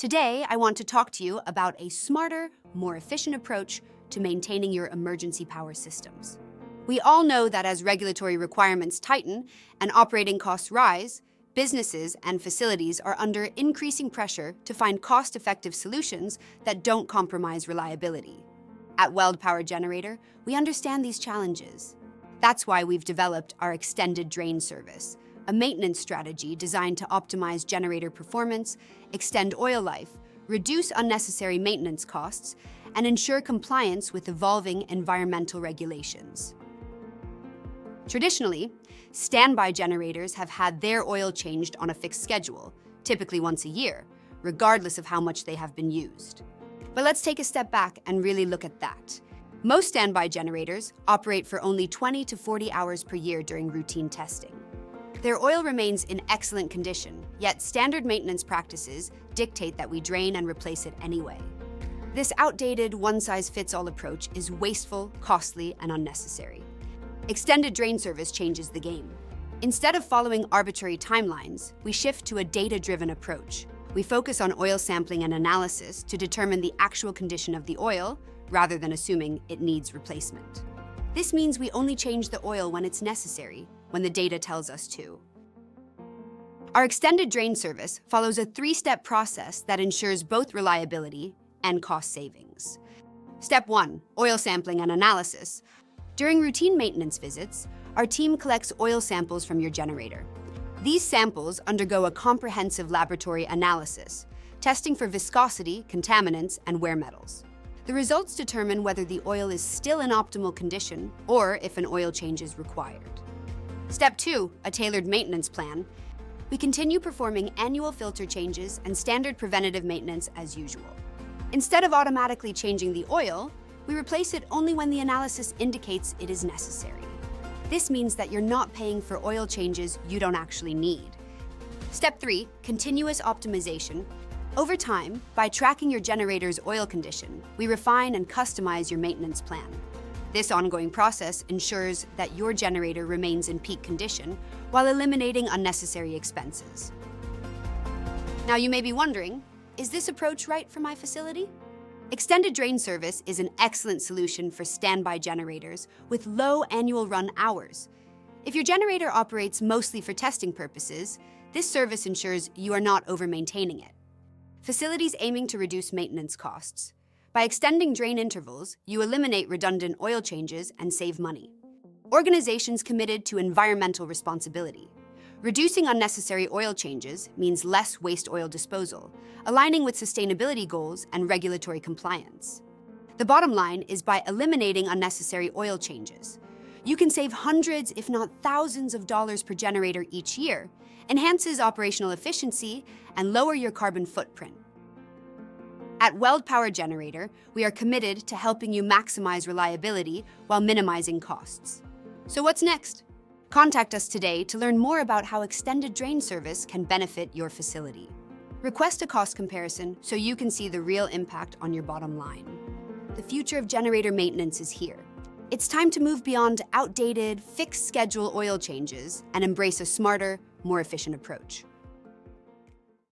Today, I want to talk to you about a smarter, more efficient approach to maintaining your emergency power systems. We all know that as regulatory requirements tighten and operating costs rise, businesses and facilities are under increasing pressure to find cost-effective solutions that don't compromise reliability. At Weld Power Generator, we understand these challenges. That's why we've developed our extended drain service, a maintenance strategy designed to optimize generator performance, extend oil life, reduce unnecessary maintenance costs, and ensure compliance with evolving environmental regulations. Traditionally, standby generators have had their oil changed on a fixed schedule, typically once a year, regardless of how much they have been used. But let's take a step back and really look at that. Most standby generators operate for only 20 to 40 hours per year during routine testing. Their oil remains in excellent condition, yet standard maintenance practices dictate that we drain and replace it anyway. This outdated, one-size-fits-all approach is wasteful, costly, and unnecessary. Extended drain service changes the game. Instead of following arbitrary timelines, we shift to a data-driven approach. We focus on oil sampling and analysis to determine the actual condition of the oil, rather than assuming it needs replacement. This means we only change the oil when it's necessary, when the data tells us to. Our extended drain service follows a three-step process that ensures both reliability and cost savings. Step 1, oil sampling and analysis. During routine maintenance visits, our team collects oil samples from your generator. These samples undergo a comprehensive laboratory analysis, testing for viscosity, contaminants, and wear metals. The results determine whether the oil is still in optimal condition or if an oil change is required. Step 2, a tailored maintenance plan. We continue performing annual filter changes and standard preventative maintenance as usual. Instead of automatically changing the oil, we replace it only when the analysis indicates it is necessary. This means that you're not paying for oil changes you don't actually need. Step 3, continuous optimization. Over time, by tracking your generator's oil condition, we refine and customize your maintenance plan. This ongoing process ensures that your generator remains in peak condition while eliminating unnecessary expenses. Now you may be wondering, is this approach right for my facility? Extended drain service is an excellent solution for standby generators with low annual run hours. If your generator operates mostly for testing purposes, this service ensures you are not over-maintaining it. Facilities aiming to reduce maintenance costs. By extending drain intervals, you eliminate redundant oil changes and save money. Organizations committed to environmental responsibility. Reducing unnecessary oil changes means less waste oil disposal, aligning with sustainability goals and regulatory compliance. The bottom line is by eliminating unnecessary oil changes, you can save hundreds, if not thousands of dollars per generator each year, enhances operational efficiency, and lower your carbon footprint. At Weld Power Generator, we are committed to helping you maximize reliability while minimizing costs. So what's next? Contact us today to learn more about how extended drain service can benefit your facility. Request a cost comparison so you can see the real impact on your bottom line. The future of generator maintenance is here. It's time to move beyond outdated, fixed-schedule oil changes and embrace a smarter, more efficient approach.